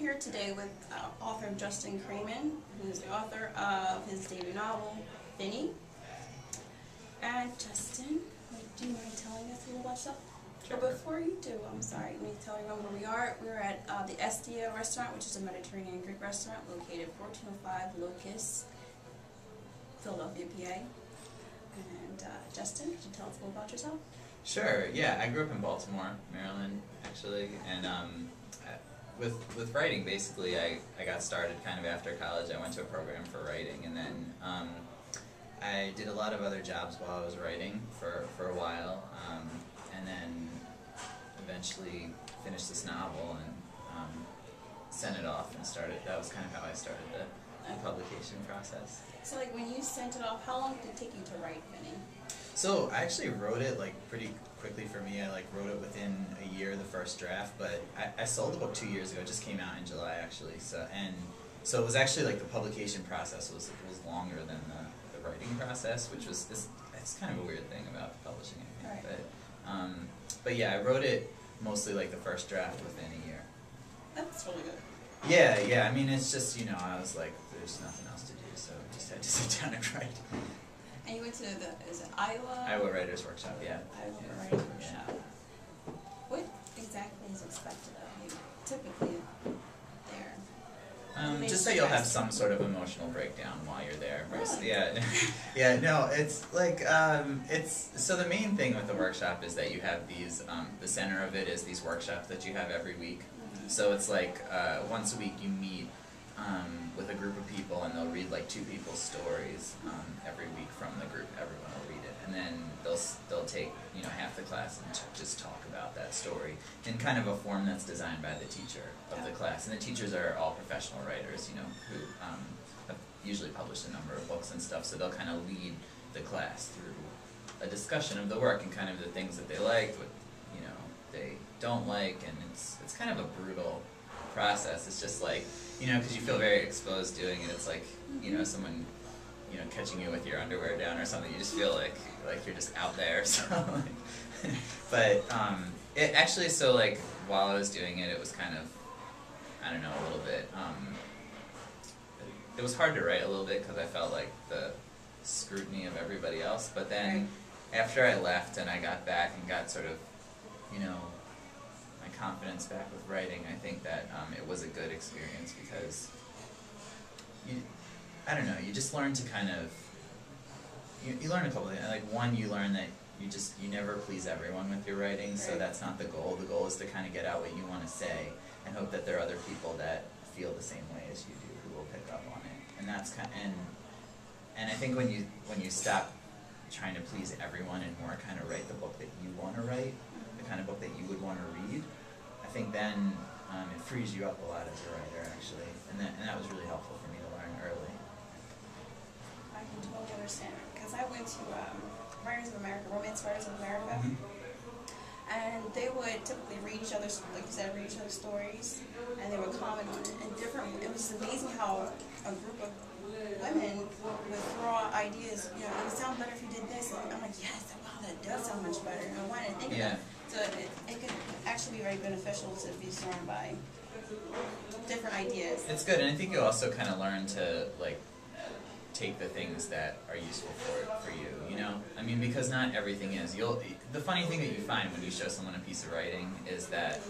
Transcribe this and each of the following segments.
here today with author Justin Kramon, who is the author of his debut novel, Finny. And Justin, do you mind telling us a little about yourself? Sure. But before you do, I'm sorry, let me tell everyone where we are. We're at the Estia restaurant, which is a Mediterranean Greek restaurant located 1405 Locust, Philadelphia, PA. And Justin, could you tell us a little about yourself? Sure. Yeah, I grew up in Baltimore, Maryland, actually, and with writing, basically, I got started kind of after college. I went to a program for writing, and then I did a lot of other jobs while I was writing for a while, and then eventually finished this novel and sent it off and started. That was kind of how I started the publication process. So, like, when you sent it off, how long did it take you to write Finny? So I actually wrote it like pretty quickly for me. I wrote it within a year, the first draft. But I sold the book 2 years ago. It just came out in July actually. So it was actually like the publication process was longer than the writing process, which was it's kind of a weird thing about publishing, I think. Right. But yeah, I wrote it mostly like the first draft within a year. That's really good. Yeah. I mean, it's just, you know, I was like, there's nothing else to do, so I just had to sit down and write. And you went to is it Iowa? Iowa Writers Workshop, yeah. Iowa Writers Workshop. What exactly is expected of you, typically, there? Just that you'll have some sort of emotional breakdown while you're there. Really? Yeah, no, it's like, so the main thing with the workshop is that you have these, the center of it is these workshops that you have every week. Mm-hmm. So it's like, once a week you meet with a group of people, and they'll read like two people's stories every week from the group. Everyone will read it, and then they'll take, you know, half the class and just talk about that story in kind of a form that's designed by the teacher of the class. And the teachers are all professional writers, you know, who have usually published a number of books and stuff. So they'll kind of lead the class through a discussion of the work and kind of the things that they liked, what, you know, they don't like, and it's kind of a brutal process. It's just like, you know, because you feel very exposed doing it. It's like, you know, someone, you know, catching you with your underwear down or something. You just feel like you're just out there. So, but it actually, so like while I was doing it, it was kind of, I don't know, a little bit. It was hard to write a little bit because I felt like the scrutiny of everybody else. But then after I left and I got back and got sort of, you know, confidence back with writing, I think that it was a good experience because I don't know, you just learn to kind of, you learn a couple of things. Like, one, you learn that you never please everyone with your writing, so that's not the goal. The goal is to kind of get out what you want to say and hope that there are other people that feel the same way as you do who will pick up on it. And that's kind of, and I think when you stop trying to please everyone and more kind of write the book that you want to write, the kind of book that you would want to read, I think then it frees you up a lot as a writer, actually, and that was really helpful for me to learn early. I can totally understand it, because I went to Writers of America, Romance Writers of America, and they would typically read each other's, like you said, read each other's stories, and they would comment on it, and it was just amazing how a group of women would throw out ideas, you know, it would sound better if you did this, and I'm like, yes, wow, that does sound much better, and I wanted to think of it. So it could actually be very beneficial to be surrounded by different ideas. It's good, and I think you also kind of learn to, like, take the things that are useful for you, you know? I mean, because not everything is. The funny thing that you find when you show someone a piece of writing is that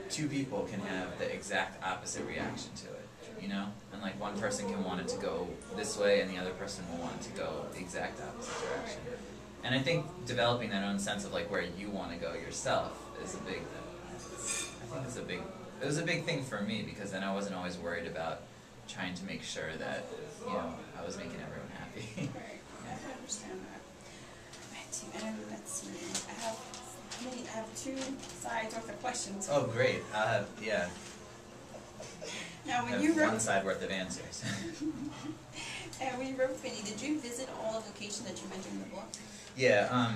two people can have the exact opposite reaction to it, you know? And like, one person can want it to go this way, and the other person will want it to go the exact opposite direction. And I think developing that own sense of like where you want to go yourself is it was a big thing for me, because then I wasn't always worried about trying to make sure that, you know, I was making everyone happy. Right. Yeah. I understand that. And let's see, I have 2 sides worth of questions. Oh, great. Yeah. Now, when I have you wrote 1 side worth of answers. And when you wrote Finny, did you visit all the locations that you mentioned in the book? Yeah,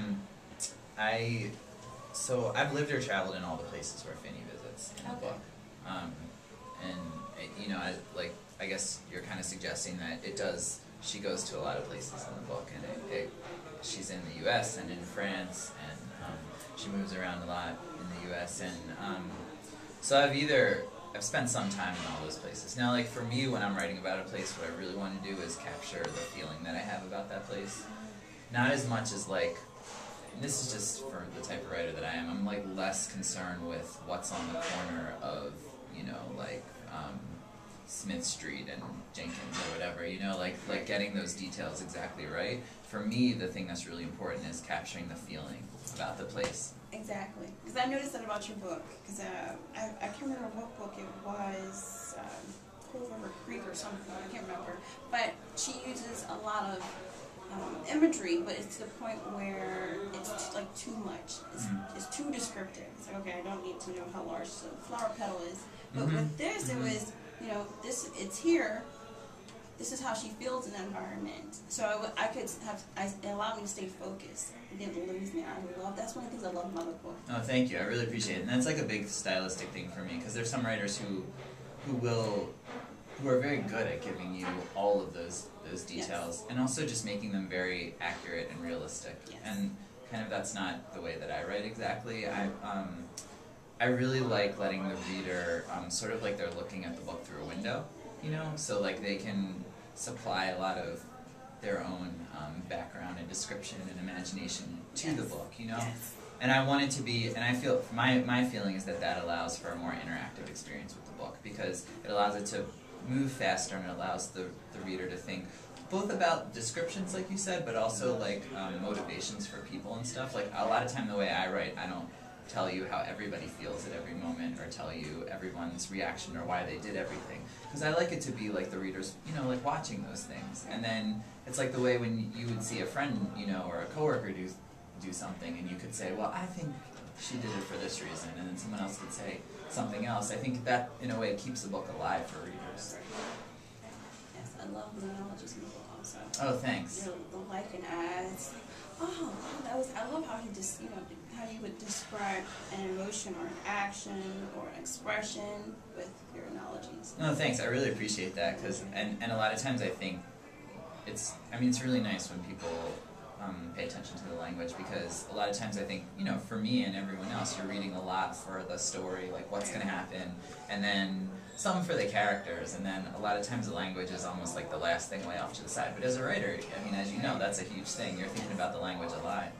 so I've lived or traveled in all the places where Finny visits in the book. You know, I guess you're kind of suggesting that she goes to a lot of places in the book, and she's in the U.S. and in France, and she moves around a lot in the U.S. And so I've either I've spent some time in all those places. Now, like for me, when I'm writing about a place, what I really want to do is capture the feeling that I have about that place. Not as much as like, and this is just for the type of writer that I am. I'm like less concerned with what's on the corner of, you know, like Smith Street and Jenkins or whatever. You know, like getting those details exactly right. For me, the thing that's really important is capturing the feeling about the place. Exactly. Because I noticed that about your book. Because I can't remember what book it was. Cove River Creek or something. I can't remember. But she uses a lot of imagery, but it's to the point where it's like too much. It's too descriptive. It's like, okay, I don't need to know how large the flower petal is. But with this, it was, you know, it's here. This is how she feels in that environment. So it allowed me to stay focused. It didn't lose me. That's one of the things I love about the book. Oh, thank you. I really appreciate it. And that's like a big stylistic thing for me, because there's some writers who are very good at giving you all of those details, and also just making them very accurate and realistic. Yes. And kind of that's not the way that I write exactly. I really like letting the reader sort of like they're looking at the book through a window, you know, so like they can supply a lot of their own background and description and imagination to the book, you know. Yes. And I want it to be, and I feel my feeling is that allows for a more interactive experience with the book, because it allows it to move faster and it allows the reader to think both about descriptions, like you said, but also like motivations for people and stuff. Like a lot of time the way I write, I don't tell you how everybody feels at every moment or tell you everyone's reaction or why they did everything, because I like it to be like the readers, you know, like watching those things. And then it's like the way when you would see a friend, you know, or a coworker do something, and you could say, well, I think she did it for this reason, and then someone else could say something else. I think that in a way keeps the book alive for readers. Yes, I love the analogies in the book also. Oh, thanks. You know, the like and as. Oh, I love how he just, you know, how you would describe an emotion or an action or an expression with your analogies. No, thanks. I really appreciate that, because and a lot of times I think it's really nice when people pay attention to the language, because a lot of times I think, you know, for me and everyone else, you're reading a lot for the story, like what's going to happen, and then some for the characters, and then a lot of times the language is almost like the last thing way off to the side. But as a writer, I mean, as you know, that's a huge thing. You're thinking about the language a lot.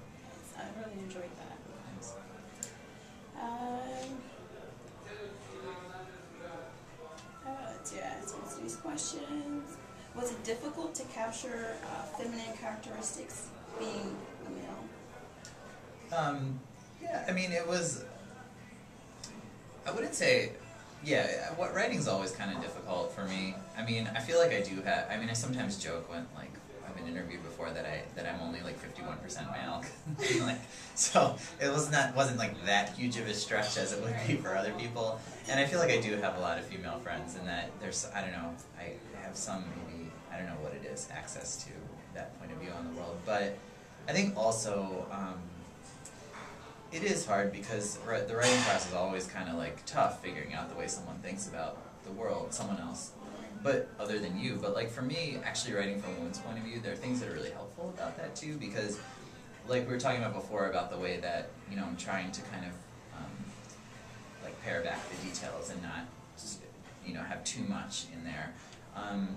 I really enjoyed that. Thanks. Let's answer these questions. Was it difficult to capture feminine characteristics being a male? Yeah, I mean, it was, I wouldn't say, yeah, writing's always kind of difficult for me. I mean, I feel like I do have, I mean, I sometimes joke when, like, I've been interviewed before that I'm only like 51% male. Like, so it wasn't like that huge of a stretch as it would be for other people. And I feel like I do have a lot of female friends, and that there's, I don't know, I have some maybe, I don't know what it is, access to that point of view on the world. But I think also, it is hard because the writing process is always kind of like tough, figuring out the way someone thinks about the world, someone else, but other than you. But like for me, actually writing from a woman's point of view, there are things that are really helpful about that too, because like we were talking about before about the way that, you know, I'm trying to kind of like pare back the details and not, you know, have too much in there.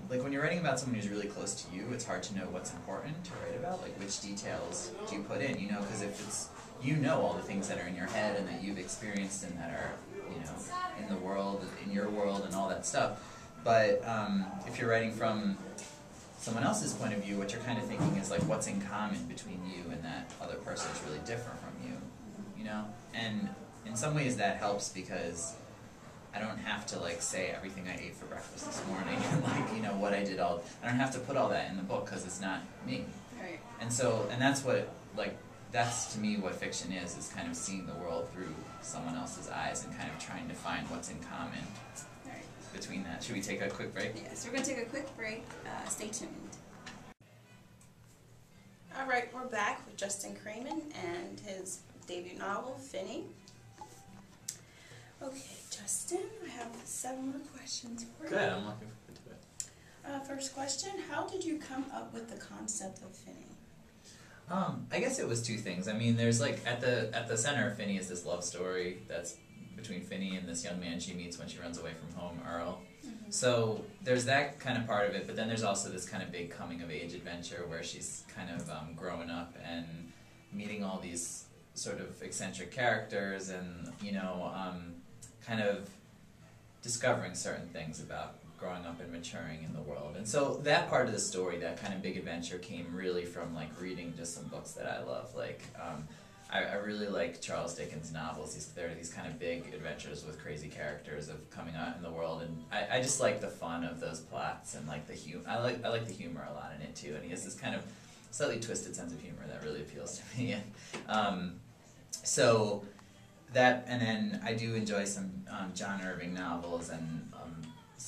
Like when you're writing about someone who's really close to you, it's hard to know what's important to write about, like which details do you put in, you know, because if it's, you know, all the things that are in your head and that you've experienced and that are, you know, in the world, in your world and all that stuff. But if you're writing from someone else's point of view, what you're kind of thinking is like what's in common between you and that other person is really different from you, you know? And in some ways that helps because I don't have to like say everything I ate for breakfast this morning and like, you know, what I did all, I don't have to put all that in the book because it's not me. Right. And so, and that's what, like, that's to me what fiction is kind of seeing the world through someone else's eyes and kind of trying to find what's in common between that. Should we take a quick break? Yes, we're going to take a quick break. Stay tuned. Alright, we're back with Justin Kramon and his debut novel, Finny. Okay, Justin, I have 7 more questions for you. Good, I'm looking forward to it. First question, how did you come up with the concept of Finny? I guess it was 2 things. I mean, there's like, at the center of Finny is this love story that's between Finny and this young man she meets when she runs away from home, Earl. So there's that kind of part of it, but then there's also this kind of big coming of age adventure where she's kind of growing up and meeting all these sort of eccentric characters and, you know, kind of discovering certain things about growing up and maturing in the world. And so that part of the story, that kind of big adventure, came really from like reading just some books that I love. Like I really like Charles Dickens' novels. There are these kind of big adventures with crazy characters of coming out in the world, and I just like the fun of those plots and like the humor. I like the humor a lot in it too, and he has this kind of slightly twisted sense of humor that really appeals to me. And, so that, and then I do enjoy some John Irving novels and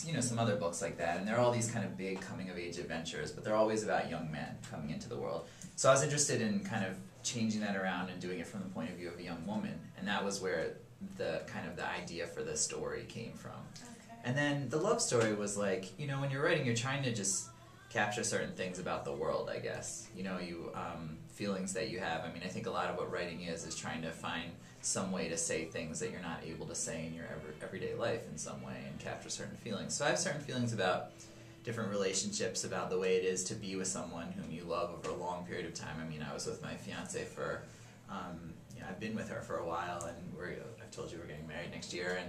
you know, some other books like that, and they're all these kind of big coming-of-age adventures, but they're always about young men coming into the world. So I was interested in kind of changing that around and doing it from the point of view of a young woman, and that was where the kind of the idea for the story came from. Okay. And then the love story was like, you know, when you're writing, you're trying to just capture certain things about the world, I guess. You know, you feelings that you have. I mean, I think a lot of what writing is trying to find some way to say things that you're not able to say in your everyday life in some way and capture certain feelings. So I have certain feelings about different relationships, about the way it is to be with someone whom you love over a long period of time. I mean, I was with my fiance for, you know, I've been with her for a while, and I've told you we're getting married next year,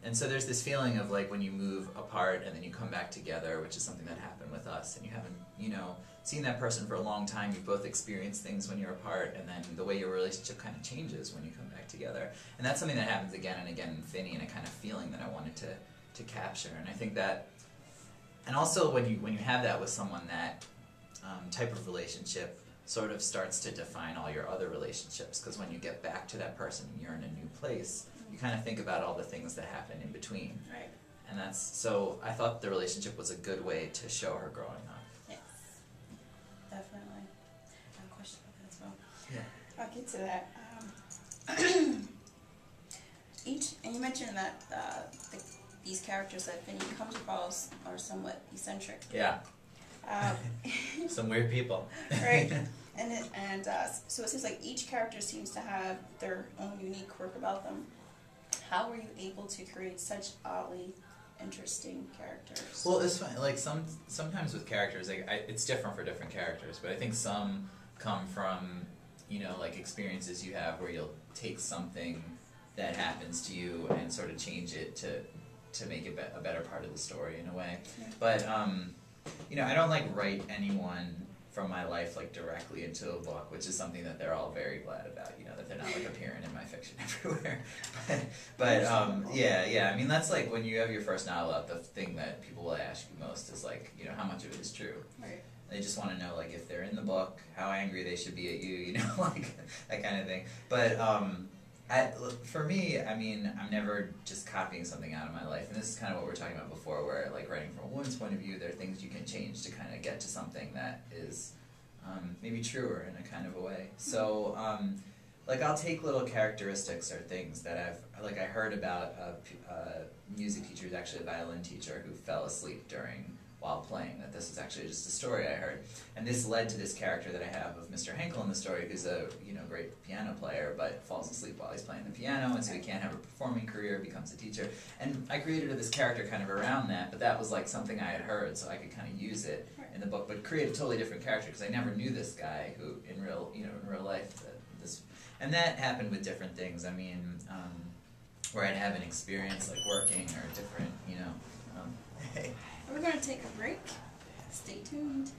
and so there's this feeling of like when you move apart and then you come back together, which is something that happened with us, and you haven't, you know, seen that person for a long time. You've both experienced things when you're apart, and then the way your relationship kind of changes when you come back together. And that's something that happens again and again in Finny, and a kind of feeling that I wanted to capture. And I think that, and also when you have that with someone, that type of relationship sort of starts to define all your other relationships, because when you get back to that person and you're in a new place, you kind of think about all the things that happen in between. Right. And that's, so I thought the relationship was a good way to show her growing up. Yes. Definitely. I have a question about that as well. Yeah. I'll get to that. And you mentioned that these characters that Finny comes across are somewhat eccentric. Yeah. Some weird people. Right. So it seems like each character seems to have their own unique quirk about them. How were you able to create such oddly interesting characters? Well, it's funny. Like sometimes with characters, like it's different for different characters. But I think some come from, you know, like experiences you have where you'll take something that happens to you and sort of change it to make it a better part of the story in a way. Yeah. But you know, I don't like write anyone from my life like directly into a book, which is something that they're all very glad about, you know, that they're not like appearing in my fiction everywhere. but yeah, I mean, that's like when you have your first novel out, the thing that people will ask you most is like, you know, how much of it is true. Right. They just want to know, like, if they're in the book, how angry they should be at you, you know, like that kind of thing. But for me, I mean, I'm never just copying something out of my life, and this is kind of what we were talking about before, where like writing from a woman's point of view, there are things you can change to kind of get to something that is maybe truer in a kind of a way. So like I'll take little characteristics or things that I heard about a music teacher who's actually a violin teacher who fell asleep while playing, that this is actually just a story I heard. And this led to this character that I have of Mr. Henkel in the story, who's a, you know, great piano player, but falls asleep while he's playing the piano, and so he can't have a performing career, becomes a teacher. And I created this character kind of around that, but that was like something I had heard, so I could kind of use it in the book, but create a totally different character, because I never knew this guy who, in real life, and that happened with different things. I mean, where I'd have an experience like working or different, you know. We're going to take a break. Stay tuned.